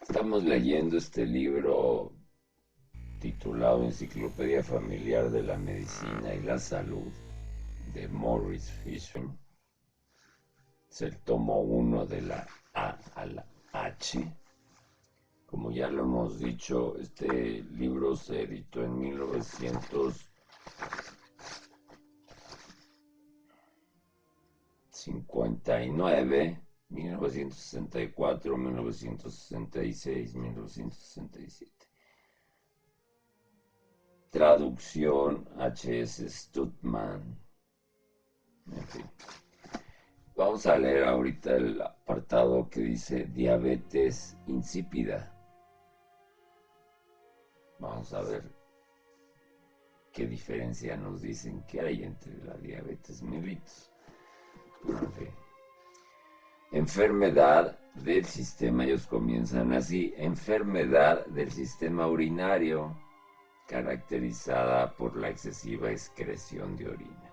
Estamos leyendo este libro titulado Enciclopedia Familiar de la Medicina y la Salud de Morris Fishman. Es el tomo 1 de la A a la H. Como ya lo hemos dicho, este libro se editó en 1959, 1964, 1966, 1967. Traducción H.S. Stutman. En fin. Vamos a leer ahorita el apartado que dice diabetes insípida. Vamos a ver qué diferencia nos dicen que hay entre la diabetes mellitus. En fin. Enfermedad del sistema, ellos comienzan así, enfermedad del sistema urinario, caracterizada por la excesiva excreción de orina.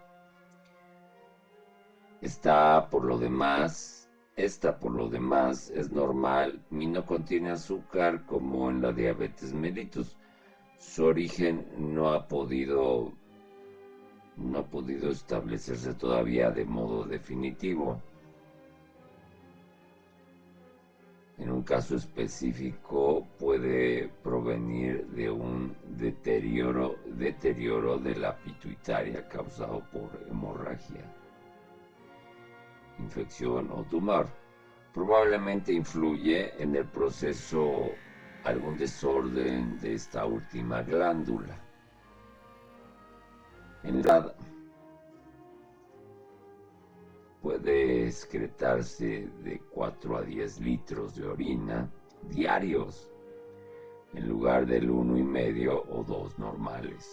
Esta, por lo demás, es normal y no contiene azúcar como en la diabetes mellitus. Su origen no ha podido establecerse todavía de modo definitivo. En un caso específico puede provenir de un deterioro de la pituitaria causado por hemorragia, infección o tumor. Probablemente influye en el proceso algún desorden de esta última glándula. En la puede excretarse de 4 a 10 litros de orina diarios, en lugar del 1,5 o 2 normales.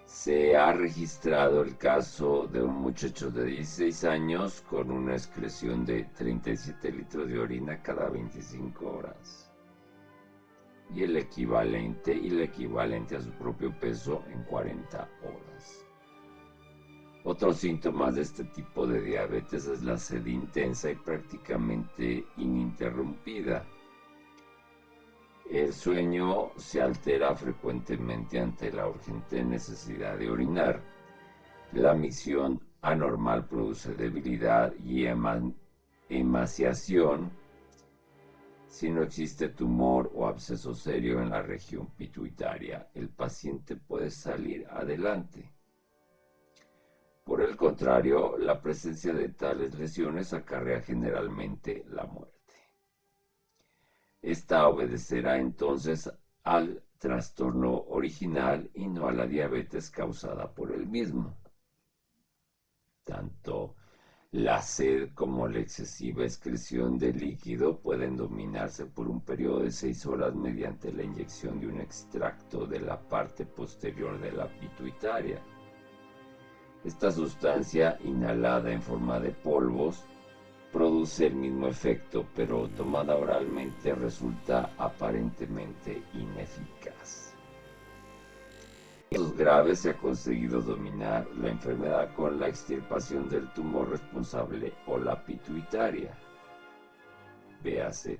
Se ha registrado el caso de un muchacho de 16 años con una excreción de 37 litros de orina cada 25 horas. Y el equivalente a su propio peso en 40 horas. Otros síntomas de este tipo de diabetes es la sed intensa y prácticamente ininterrumpida. El sueño se altera frecuentemente ante la urgente necesidad de orinar. La micción anormal produce debilidad y emaciación. Si no existe tumor o absceso serio en la región pituitaria, el paciente puede salir adelante. Por el contrario, la presencia de tales lesiones acarrea generalmente la muerte. Esta obedecerá entonces al trastorno original y no a la diabetes causada por el mismo. Tanto la sed como la excesiva excreción de líquido pueden dominarse por un periodo de 6 horas mediante la inyección de un extracto de la parte posterior de la pituitaria. Esta sustancia, inhalada en forma de polvos, produce el mismo efecto, pero tomada oralmente resulta aparentemente ineficaz. En casos graves se ha conseguido dominar la enfermedad con la extirpación del tumor responsable o la pituitaria. Véase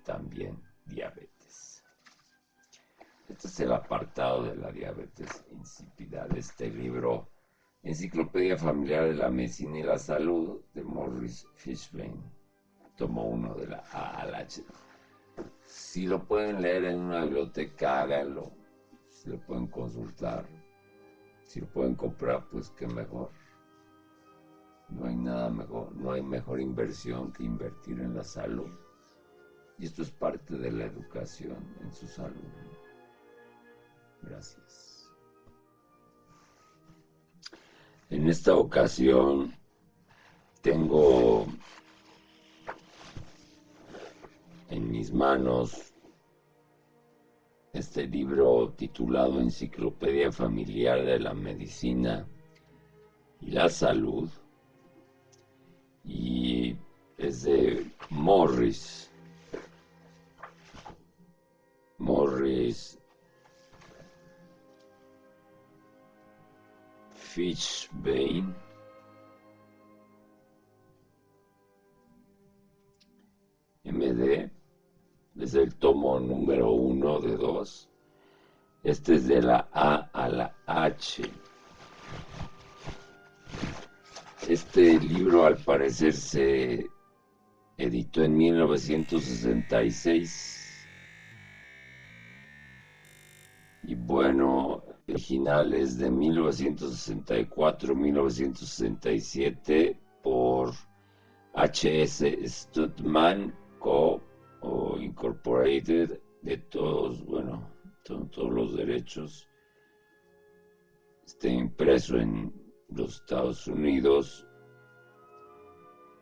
también diabetes. Este es el apartado de la diabetes insípida de este libro, Enciclopedia Familiar de la Medicina y la Salud, de Morris Fishman, tomo 1 de la A a la H. Si lo pueden leer en una biblioteca, háganlo. Si lo pueden consultar, si lo pueden comprar, pues qué mejor. No hay nada mejor, no hay mejor inversión que invertir en la salud. Y esto es parte de la educación en su salud. Gracias. En esta ocasión tengo en mis manos este libro titulado Enciclopedia Familiar de la Medicina y la Salud, y es de Morris Fishman, MD, es el tomo número 1 de 2. Este es de la A a la H. Este libro al parecer se editó en 1966. Y bueno, el original es de 1964-1967 por H.S. Stutman Co. o Incorporated, de todos, bueno, todos los derechos. Está impreso en los Estados Unidos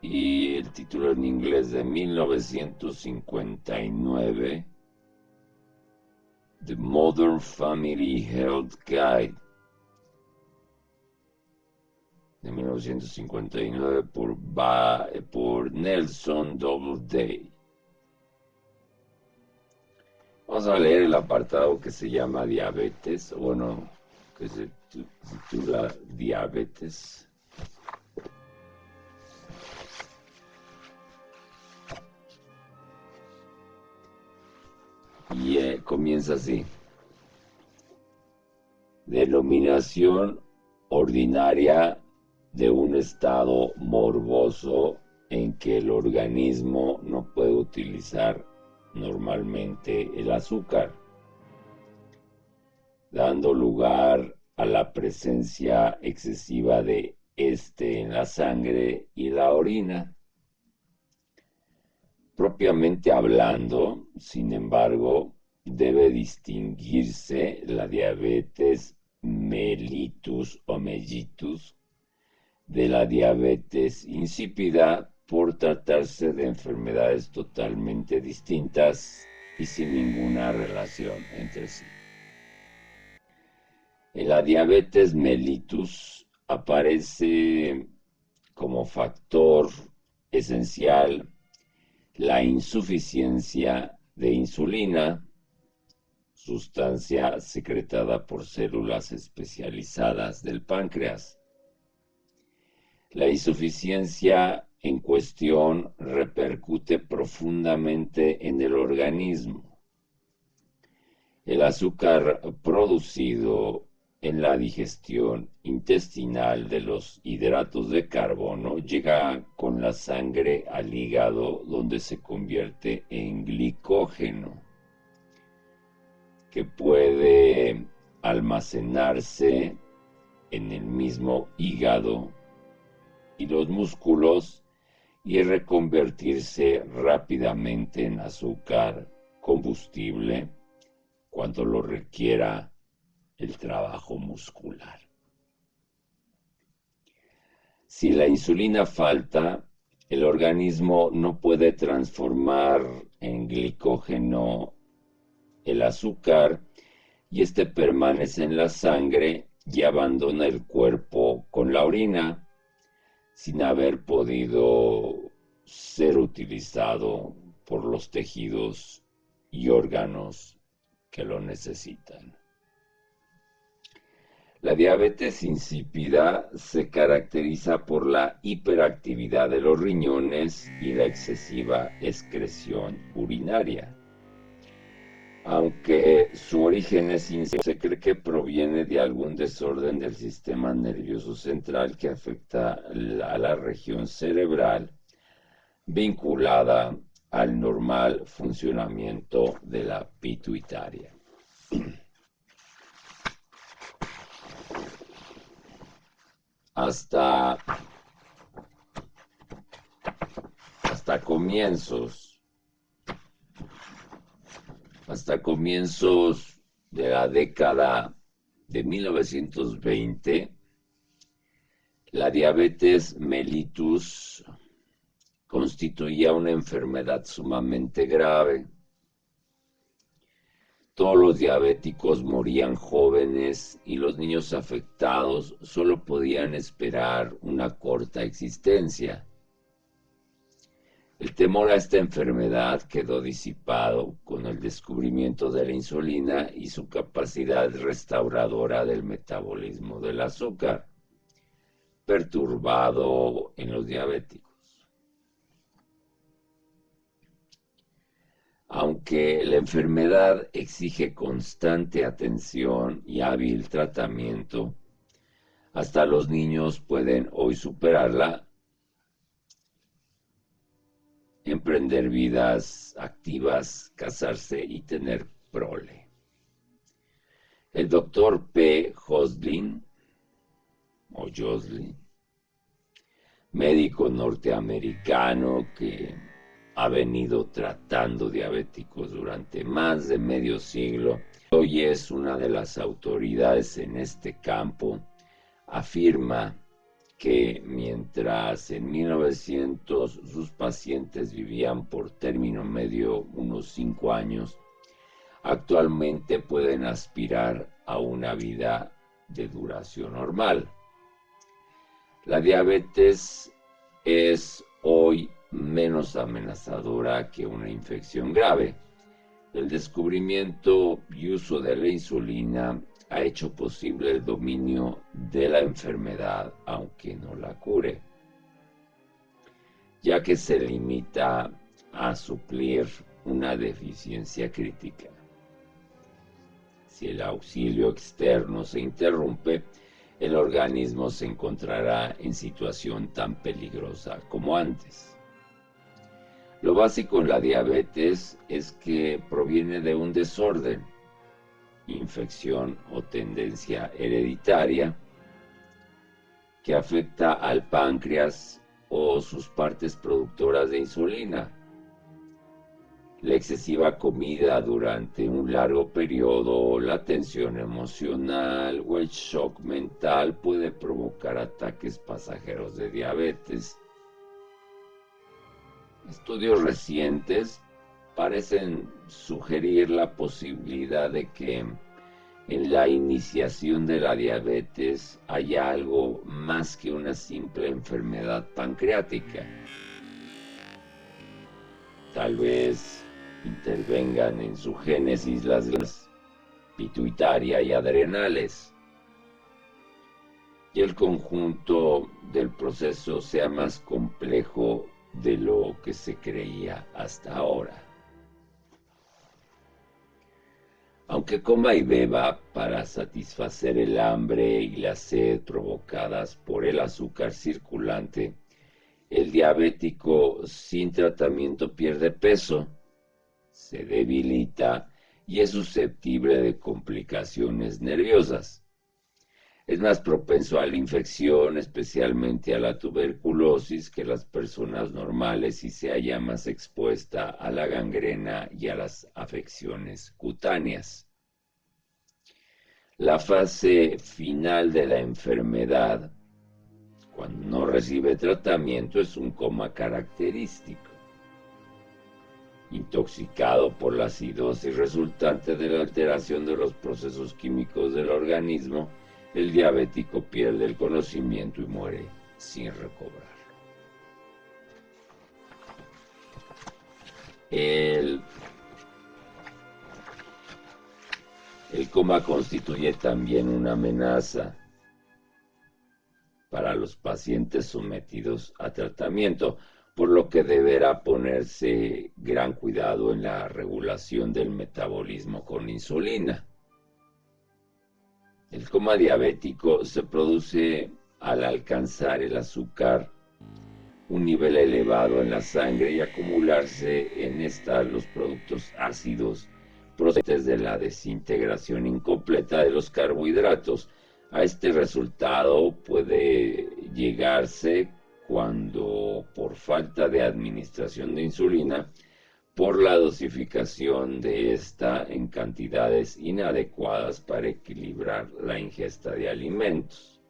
y el título en inglés de 1959, The Modern Family Health Guide, de 1959 por Nelson Doubleday. Vamos a leer el apartado que se llama diabetes, bueno, que se titula Diabetes. Y comienza así. Denominación ordinaria de un estado morboso en que el organismo no puede utilizar normalmente el azúcar, dando lugar a la presencia excesiva de este en la sangre y la orina. Propiamente hablando, sin embargo, debe distinguirse la diabetes mellitus o mellitus de la diabetes insípida por tratarse de enfermedades totalmente distintas y sin ninguna relación entre sí. En la diabetes mellitus aparece como factor esencial la insuficiencia de insulina, sustancia secretada por células especializadas del páncreas. La insuficiencia en cuestión repercute profundamente en el organismo. El azúcar producido en la digestión intestinal de los hidratos de carbono llega con la sangre al hígado, donde se convierte en glicógeno, que puede almacenarse en el mismo hígado y los músculos y reconvertirse rápidamente en azúcar combustible cuando lo requiera el trabajo muscular. Si la insulina falta, el organismo no puede transformar en glicógeno el azúcar y este permanece en la sangre y abandona el cuerpo con la orina sin haber podido ser utilizado por los tejidos y órganos que lo necesitan. La diabetes insípida se caracteriza por la hiperactividad de los riñones y la excesiva excreción urinaria. Aunque su origen es incierto, se cree que proviene de algún desorden del sistema nervioso central que afecta a la región cerebral vinculada al normal funcionamiento de la pituitaria. Hasta comienzos de la década de 1920, la diabetes mellitus constituía una enfermedad sumamente grave. Todos los diabéticos morían jóvenes y los niños afectados solo podían esperar una corta existencia. El temor a esta enfermedad quedó disipado con el descubrimiento de la insulina y su capacidad restauradora del metabolismo del azúcar, perturbado en los diabéticos. Aunque Aunque la enfermedad exige constante atención y hábil tratamiento, hasta los niños pueden hoy superarla, emprender vidas activas, casarse y tener prole. El doctor P. Joslin, médico norteamericano que ha venido tratando diabéticos durante más de medio siglo, hoy es una de las autoridades en este campo, afirma que mientras en 1900 sus pacientes vivían por término medio unos 5 años, actualmente pueden aspirar a una vida de duración normal. La diabetes es hoy menos amenazadora que una infección grave. El descubrimiento y uso de la insulina ha hecho posible el dominio de la enfermedad, aunque no la cure, ya que se limita a suplir una deficiencia crítica. Si el auxilio externo se interrumpe, el organismo se encontrará en situación tan peligrosa como antes. Lo básico en la diabetes es que proviene de un desorden, infección o tendencia hereditaria que afecta al páncreas o sus partes productoras de insulina. La excesiva comida durante un largo periodo, la tensión emocional o el shock mental puede provocar ataques pasajeros de diabetes. Estudios recientes parecen sugerir la posibilidad de que en la iniciación de la diabetes haya algo más que una simple enfermedad pancreática. Tal vez intervengan en su génesis las glandas pituitaria y adrenales, y el conjunto del proceso sea más complejo de lo que se creía hasta ahora. Aunque coma y beba para satisfacer el hambre y la sed provocadas por el azúcar circulante, el diabético sin tratamiento pierde peso, se debilita y es susceptible de complicaciones nerviosas. Es más propenso a la infección, especialmente a la tuberculosis, que las personas normales y se halla más expuesta a la gangrena y a las afecciones cutáneas. La fase final de la enfermedad, cuando no recibe tratamiento, es un coma característico. Intoxicado por la acidosis resultante de la alteración de los procesos químicos del organismo, el diabético pierde el conocimiento y muere sin recobrarlo. El coma constituye también una amenaza para los pacientes sometidos a tratamiento, por lo que deberá ponerse gran cuidado en la regulación del metabolismo con insulina. El coma diabético se produce al alcanzar el azúcar un nivel elevado en la sangre y acumularse en esta los productos ácidos procedentes de la desintegración incompleta de los carbohidratos. A este resultado puede llegarse cuando, por falta de administración de insulina, por la dosificación de esta en cantidades inadecuadas para equilibrar la ingesta de alimentos,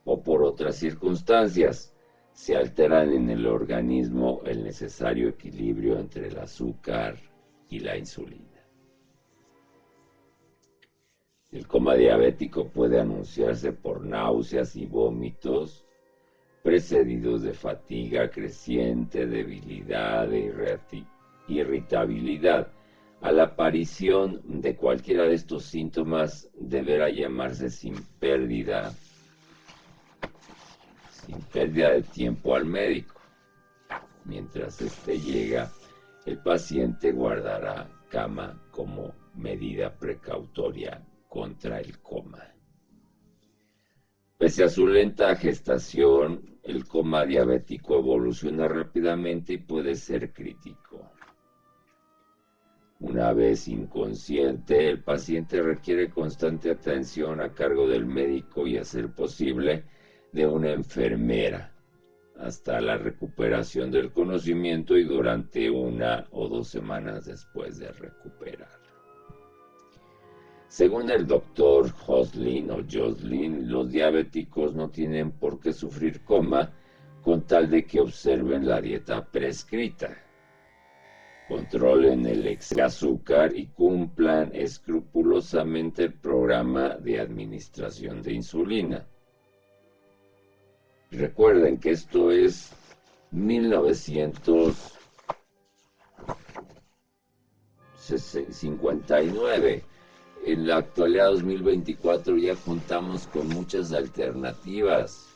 o por otras circunstancias, se alteran en el organismo el necesario equilibrio entre el azúcar y la insulina. El coma diabético puede anunciarse por náuseas y vómitos, precedidos de fatiga creciente, debilidad e irritabilidad. A la aparición de cualquiera de estos síntomas deberá llamarse sin pérdida de tiempo al médico, mientras éste llega, el paciente guardará cama como medida precautoria contra el coma. Pese a su lenta gestación, el coma diabético evoluciona rápidamente y puede ser crítico. Una vez inconsciente, el paciente requiere constante atención a cargo del médico y, a ser posible, de una enfermera, hasta la recuperación del conocimiento y durante 1 o 2 semanas después de recuperar. Según el doctor Joslin, los diabéticos no tienen por qué sufrir coma con tal de que observen la dieta prescrita, controlen el exceso de azúcar y cumplan escrupulosamente el programa de administración de insulina. Recuerden que esto es 1959. En la actualidad 2024 ya contamos con muchas alternativas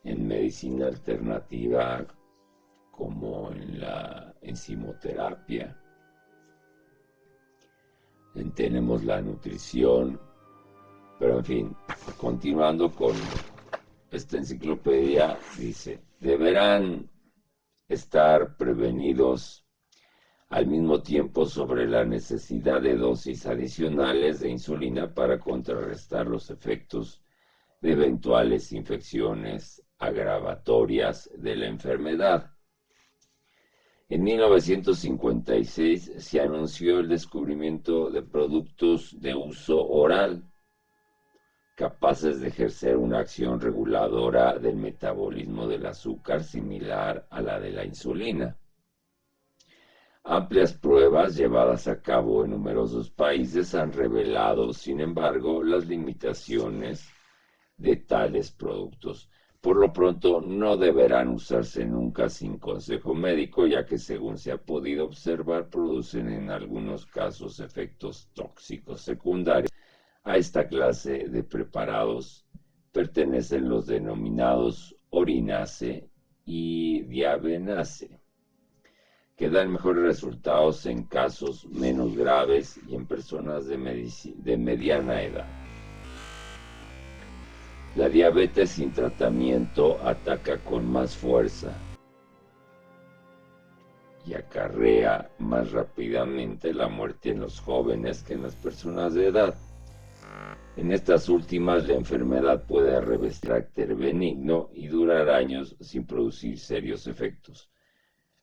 en medicina alternativa, como en la enzimoterapia. Tenemos la nutrición, pero en fin, continuando con esta enciclopedia, dice: deberán estar prevenidos al mismo tiempo sobre la necesidad de dosis adicionales de insulina para contrarrestar los efectos de eventuales infecciones agravatorias de la enfermedad. En 1956 se anunció el descubrimiento de productos de uso oral capaces de ejercer una acción reguladora del metabolismo del azúcar similar a la de la insulina. Amplias pruebas llevadas a cabo en numerosos países han revelado, sin embargo, las limitaciones de tales productos. Por lo pronto, no deberán usarse nunca sin consejo médico, ya que, según se ha podido observar, producen en algunos casos efectos tóxicos secundarios. A esta clase de preparados pertenecen los denominados Orinase y Diabenase, que dan mejores resultados en casos menos graves y en personas de mediana edad. La diabetes sin tratamiento ataca con más fuerza y acarrea más rápidamente la muerte en los jóvenes que en las personas de edad. En estas últimas, la enfermedad puede revestir carácter benigno y durar años sin producir serios efectos.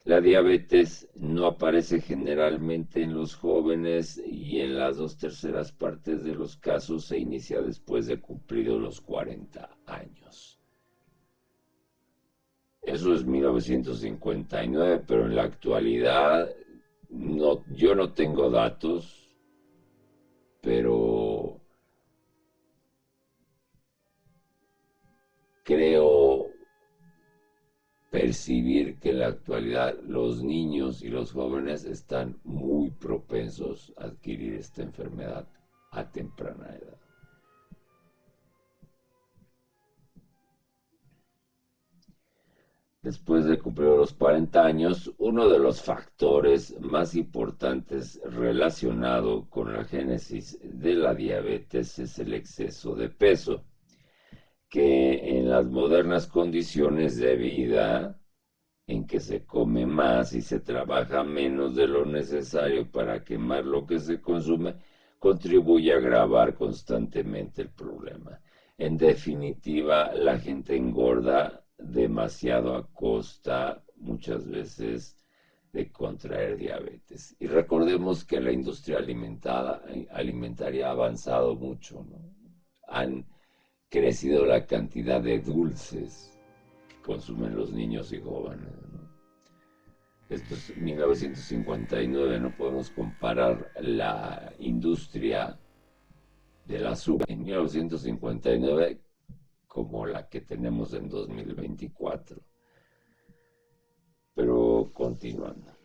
La diabetes no aparece generalmente en los jóvenes y en las 2/3 partes de los casos se inicia después de cumplidos los 40 años. Eso es 1959, pero en la actualidad yo no tengo datos, pero creo percibir que en la actualidad los niños y los jóvenes están muy propensos a adquirir esta enfermedad a temprana edad. Después de cumplir los 40 años, uno de los factores más importantes relacionado con la génesis de la diabetes es el exceso de peso, que en las modernas condiciones de vida, en que se come más y se trabaja menos de lo necesario para quemar lo que se consume, contribuye a agravar constantemente el problema. En definitiva, la gente engorda demasiado a costa, muchas veces, de contraer diabetes. Y recordemos que la industria alimentaria ha avanzado mucho, ¿no? Han crecido la cantidad de dulces que consumen los niños y jóvenes, ¿no? Esto es 1959, no podemos comparar la industria del azúcar en 1959 como la que tenemos en 2024. Pero continuando.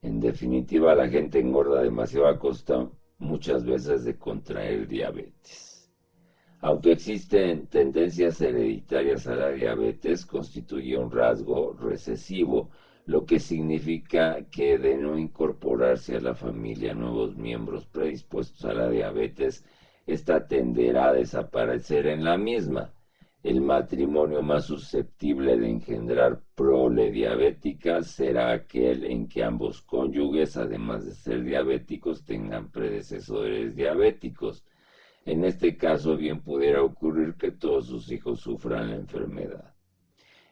En definitiva, la gente engorda demasiado a costa muchas veces de contraer diabetes. Aunque existen tendencias hereditarias a la diabetes, constituye un rasgo recesivo, lo que significa que de no incorporarse a la familia nuevos miembros predispuestos a la diabetes, esta tenderá a desaparecer en la misma. El matrimonio más susceptible de engendrar prole diabética será aquel en que ambos cónyuges, además de ser diabéticos, tengan predecesores diabéticos. En este caso, bien pudiera ocurrir que todos sus hijos sufran la enfermedad.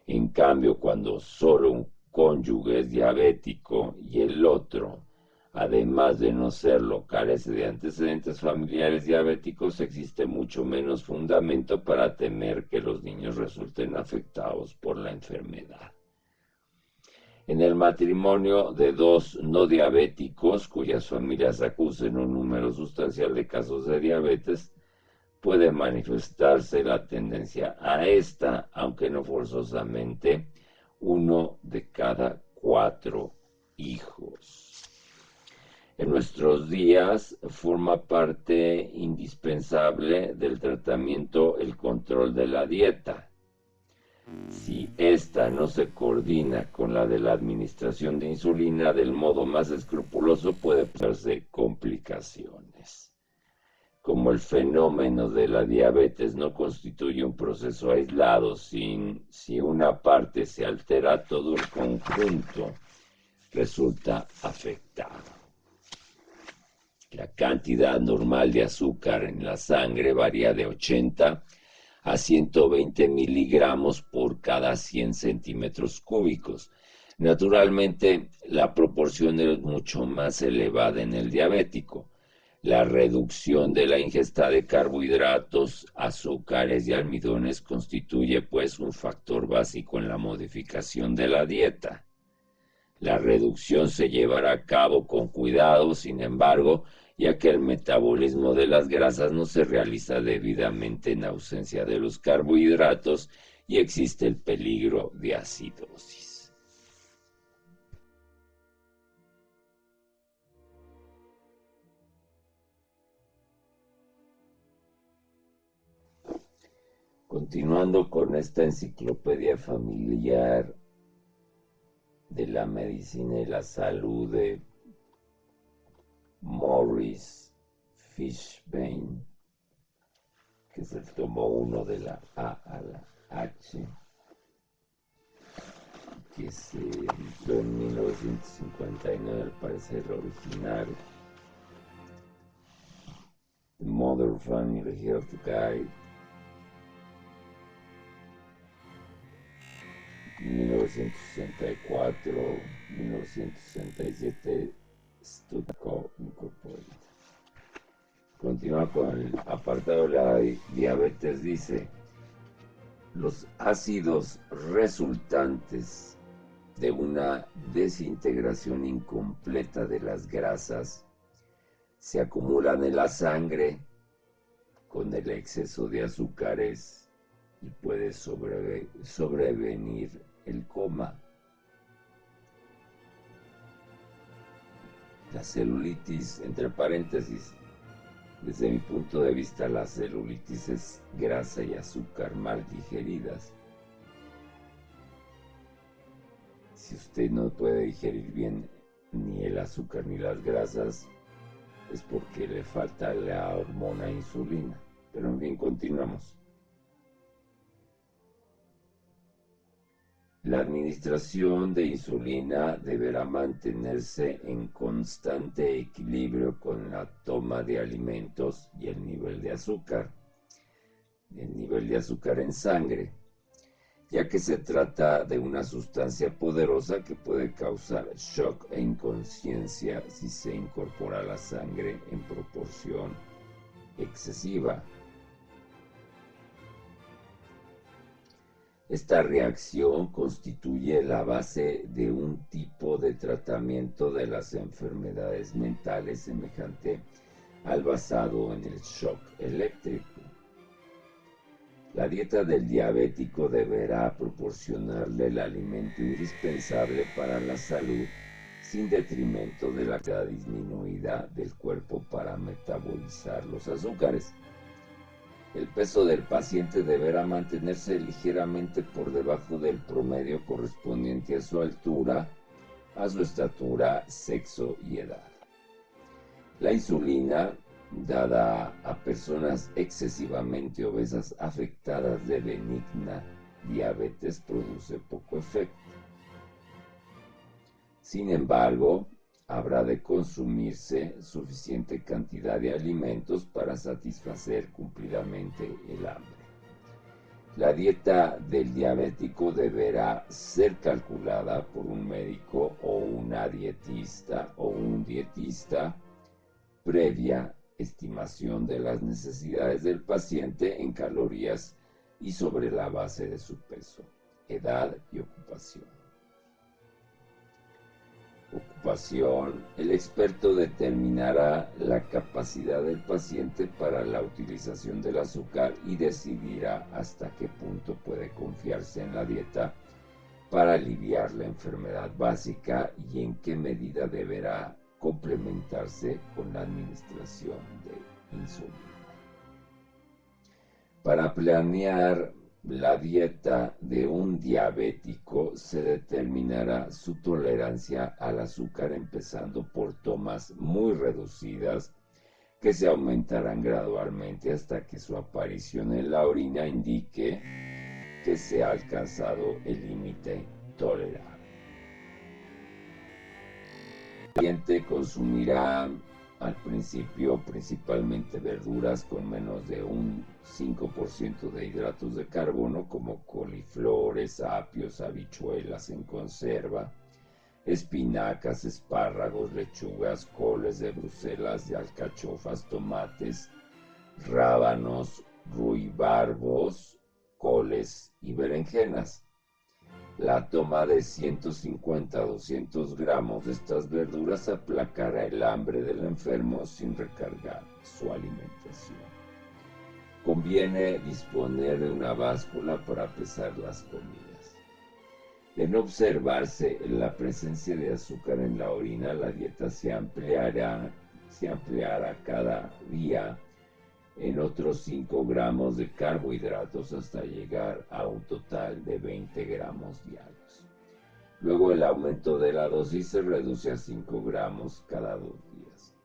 En cambio, cuando solo un cónyuge es diabético y el otro, además de no serlo, carece de antecedentes familiares diabéticos, existe mucho menos fundamento para temer que los niños resulten afectados por la enfermedad. En el matrimonio de dos no diabéticos, cuyas familias acusen un número sustancial de casos de diabetes, puede manifestarse la tendencia a esta, aunque no forzosamente, 1 de cada 4 hijos. En nuestros días forma parte indispensable del tratamiento el control de la dieta. Si ésta no se coordina con la de la administración de insulina del modo más escrupuloso, puede pasarse complicaciones. Como el fenómeno de la diabetes no constituye un proceso aislado, si una parte se altera, todo el conjunto resulta afectado. La cantidad normal de azúcar en la sangre varía de 80 a 120 miligramos por cada 100 centímetros cúbicos. Naturalmente, la proporción es mucho más elevada en el diabético. La reducción de la ingesta de carbohidratos, azúcares y almidones constituye, pues, un factor básico en la modificación de la dieta. La reducción se llevará a cabo con cuidado, sin embargo, ya que el metabolismo de las grasas no se realiza debidamente en ausencia de los carbohidratos y existe el peligro de acidosis. Continuando con esta enciclopedia familiar de la medicina y la salud de Maurice Fishbein, que es el tomo 1 de la A a la H, que se editó en 1959, al parecer original. The Modern Family Health Guide, 1964, 1967, Studco Incorporated. Continúa con el apartado de la diabetes, dice: los ácidos resultantes de una desintegración incompleta de las grasas se acumulan en la sangre con el exceso de azúcares y puede sobrevenir el coma. La celulitis, entre paréntesis, desde mi punto de vista, la celulitis es grasa y azúcar mal digeridas. Si usted no puede digerir bien ni el azúcar ni las grasas, es porque le falta la hormona insulina. Pero en fin, continuamos. La administración de insulina deberá mantenerse en constante equilibrio con la toma de alimentos y el nivel de azúcar en sangre, ya que se trata de una sustancia poderosa que puede causar shock e inconsciencia si se incorpora a la sangre en proporción excesiva. Esta reacción constituye la base de un tipo de tratamiento de las enfermedades mentales semejante al basado en el shock eléctrico. La dieta del diabético deberá proporcionarle el alimento indispensable para la salud, sin detrimento de la cantidad disminuida del cuerpo para metabolizar los azúcares. El peso del paciente deberá mantenerse ligeramente por debajo del promedio correspondiente a su altura, a su estatura, sexo y edad. La insulina, dada a personas excesivamente obesas afectadas de benigna diabetes, produce poco efecto. Sin embargo, habrá de consumirse suficiente cantidad de alimentos para satisfacer cumplidamente el hambre. La dieta del diabético deberá ser calculada por un médico o una dietista o un dietista previa estimación de las necesidades del paciente en calorías y sobre la base de su peso, edad y ocupación. El experto determinará la capacidad del paciente para la utilización del azúcar y decidirá hasta qué punto puede confiarse en la dieta para aliviar la enfermedad básica y en qué medida deberá complementarse con la administración de insulina. Para planear la dieta de un diabético se determinará su tolerancia al azúcar empezando por tomas muy reducidas que se aumentarán gradualmente hasta que su aparición en la orina indique que se ha alcanzado el límite tolerable. El paciente consumirá al principio principalmente verduras con menos de un 5% de hidratos de carbono como coliflores, apios, habichuelas en conserva, espinacas, espárragos, lechugas, coles de Bruselas, de alcachofas, tomates, rábanos, ruibarbos, coles y berenjenas. La toma de 150 a 200 gramos de estas verduras aplacará el hambre del enfermo sin recargar su alimentación. Conviene disponer de una báscula para pesar las comidas. De no observarse la presencia de azúcar en la orina, la dieta se ampliará cada día en otros 5 gramos de carbohidratos hasta llegar a un total de 20 gramos diarios. Luego el aumento de la dosis se reduce a 5 gramos cada 2 días.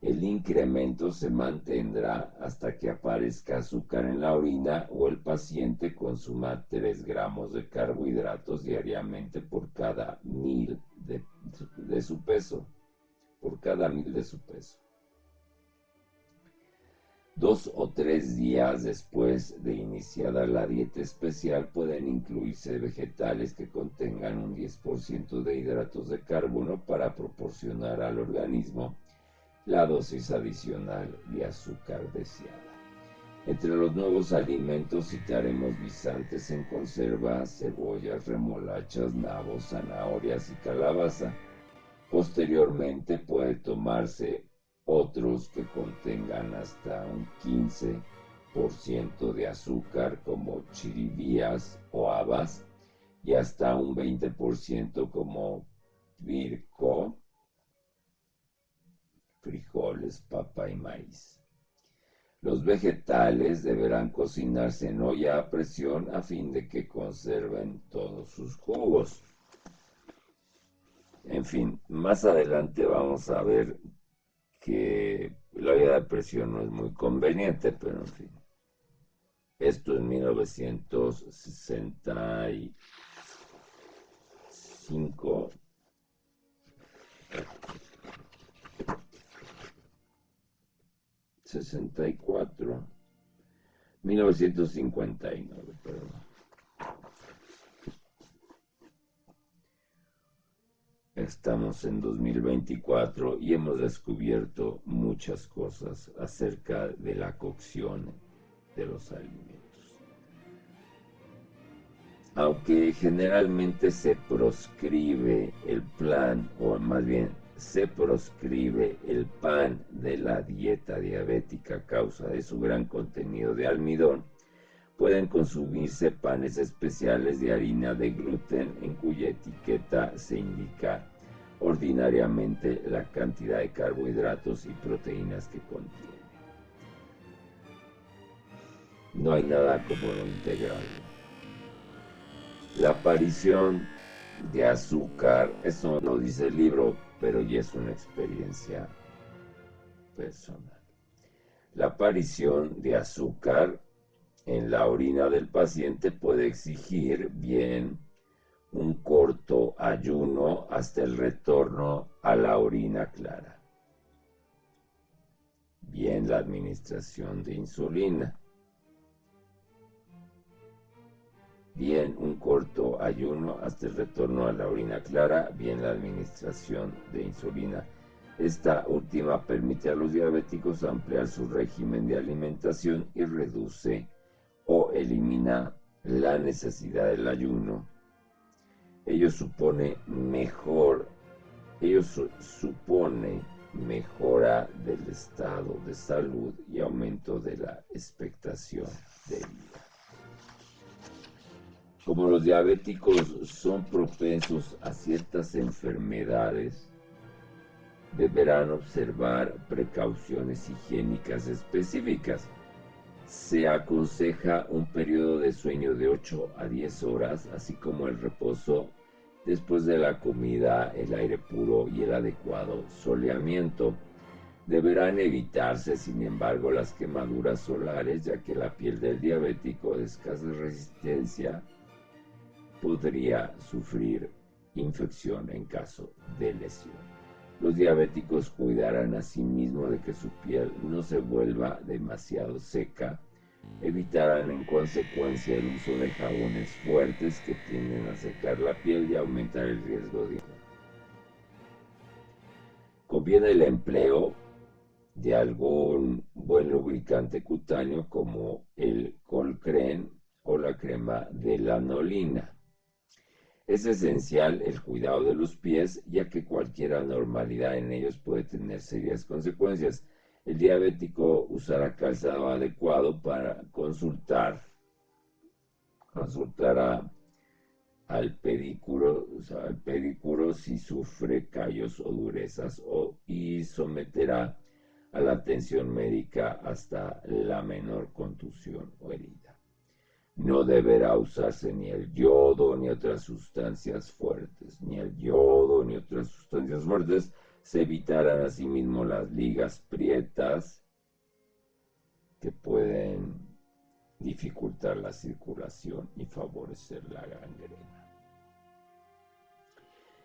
El incremento se mantendrá hasta que aparezca azúcar en la orina o el paciente consuma 3 gramos de carbohidratos diariamente por cada 1000 de su peso. 2 o 3 días después de iniciada la dieta especial pueden incluirse vegetales que contengan un 10% de hidratos de carbono para proporcionar al organismo la dosis adicional de azúcar deseada. Entre los nuevos alimentos citaremos guisantes en conserva, cebollas, remolachas, nabos, zanahorias y calabaza. Posteriormente puede tomarse otros que contengan hasta un 15% de azúcar como chiribías o habas y hasta un 20% como pirco, frijoles, papa y maíz. Los vegetales deberán cocinarse en olla a presión a fin de que conserven todos sus jugos. En fin, más adelante vamos a ver que la olla de presión no es muy conveniente, pero en fin. Esto en 1965. 1959, perdón. Estamos en 2024 y hemos descubierto muchas cosas acerca de la cocción de los alimentos. Aunque generalmente se proscribe el plan, o más bien se proscribe el pan de la dieta diabética a causa de su gran contenido de almidón, pueden consumirse panes especiales de harina de gluten en cuya etiqueta se indica ordinariamente la cantidad de carbohidratos y proteínas que contiene. No hay nada como no integrarlo. La aparición de azúcar, eso no dice el libro, pero ya es una experiencia personal. La aparición de azúcar en la orina del paciente puede exigir bien un corto ayuno hasta el retorno a la orina clara, bien la administración de insulina, bien un corto ayuno hasta el retorno a la orina clara, bien la administración de insulina. Esta última permite a los diabéticos ampliar su régimen de alimentación y reduce o elimina la necesidad del ayuno. Ello supone mejora del estado de salud y aumento de la expectación de vida. Como los diabéticos son propensos a ciertas enfermedades, deberán observar precauciones higiénicas específicas. Se aconseja un periodo de sueño de 8 a 10 horas, así como el reposo después de la comida, el aire puro y el adecuado soleamiento. Deberán evitarse, sin embargo, las quemaduras solares, ya que la piel del diabético de escasa resistencia podría sufrir infección en caso de lesión. Los diabéticos cuidarán a sí mismos de que su piel no se vuelva demasiado seca. Evitarán en consecuencia el uso de jabones fuertes que tienden a secar la piel y aumentar el riesgo de... Conviene el empleo de algún buen lubricante cutáneo como el Colcrem o la crema de lanolina. Es esencial el cuidado de los pies, ya que cualquier anormalidad en ellos puede tener serias consecuencias. El diabético usará calzado adecuado para consultará al pedicuro si sufre callos o durezas y someterá a la atención médica hasta la menor contusión o herida. No deberá usarse ni el yodo ni otras sustancias fuertes, Se evitarán asimismo las ligas prietas que pueden dificultar la circulación y favorecer la gangrena.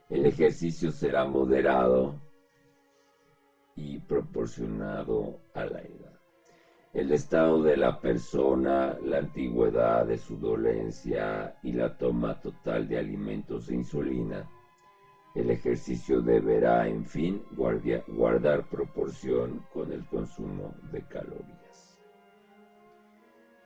El ejercicio será moderado y proporcionado a la edad. El estado de la persona, la antigüedad de su dolencia y la toma total de alimentos e insulina. El ejercicio deberá, en fin, guardar proporción con el consumo de calorías.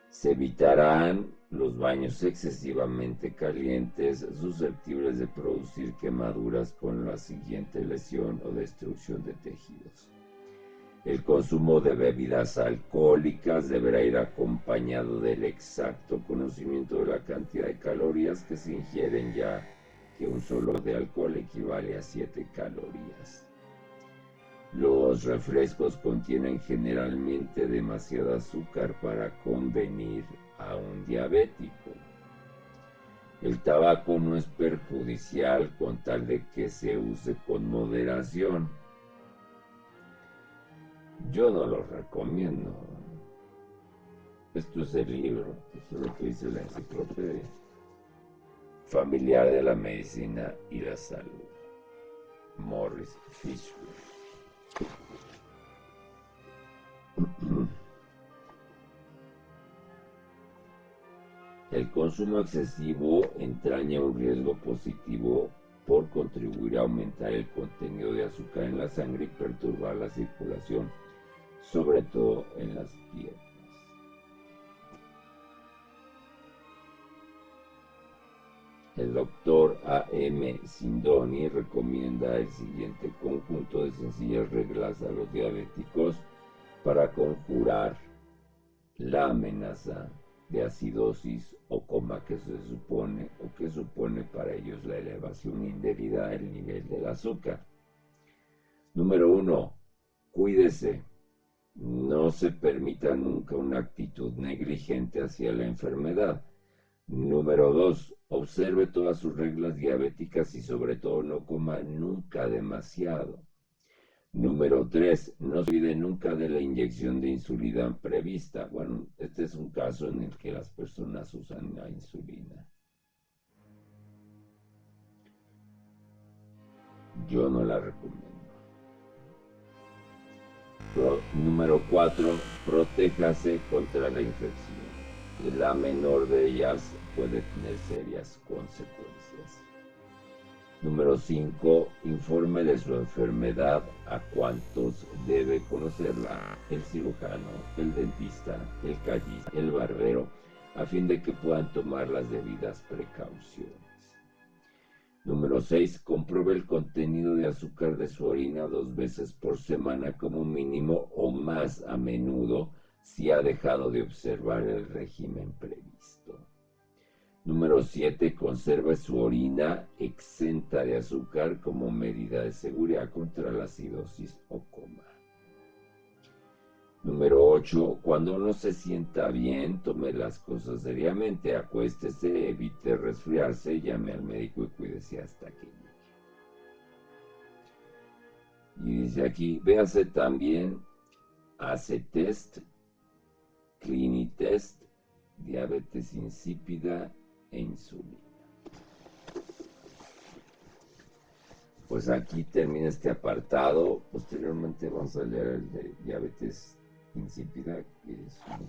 Se evitarán los baños excesivamente calientes, susceptibles de producir quemaduras con la siguiente lesión o destrucción de tejidos. El consumo de bebidas alcohólicas deberá ir acompañado del exacto conocimiento de la cantidad de calorías que se ingieren, ya que un solo de alcohol equivale a 7 calorías. Los refrescos contienen generalmente demasiado azúcar para convenir a un diabético. El tabaco no es perjudicial con tal de que se use con moderación. Yo no lo recomiendo. Esto es el libro, esto es lo que dice la enciclopedia familiar de la medicina y la salud. Morris Fishburne. El consumo excesivo entraña un riesgo positivo por contribuir a aumentar el contenido de azúcar en la sangre y perturbar la circulación, sobre todo en las piernas. El doctor A.M. Sindoni recomienda el siguiente conjunto de sencillas reglas a los diabéticos para conjurar la amenaza de acidosis o coma que supone para ellos la elevación indebida del nivel del azúcar. Número 1. Cuídese. No se permita nunca una actitud negligente hacia la enfermedad. Número 2. Observe todas sus reglas diabéticas y sobre todo no coma nunca demasiado. Número 3. No se olvide nunca de la inyección de insulina prevista. Bueno, este es un caso en el que las personas usan la insulina. Yo no la recomiendo. Número 4. Protéjase contra la infección. La menor de ellas puede tener serias consecuencias. Número 5. Informe de su enfermedad a cuantos debe conocerla: el cirujano, el dentista, el callista, el barbero, a fin de que puedan tomar las debidas precauciones. Número 6. Compruebe el contenido de azúcar de su orina 2 veces por semana como mínimo o más a menudo si ha dejado de observar el régimen previsto. Número 7. Conserve su orina exenta de azúcar como medida de seguridad contra la acidosis o coma. Número 8. Cuando uno se sienta bien, tome las cosas seriamente, acuéstese, evite resfriarse, llame al médico y cuídese hasta que llegue. Y dice aquí, véase también ACE-Test, Clinitest, diabetes insípida e insulina. Pues aquí termina este apartado. Posteriormente vamos a leer el de diabetes insípida, que es muy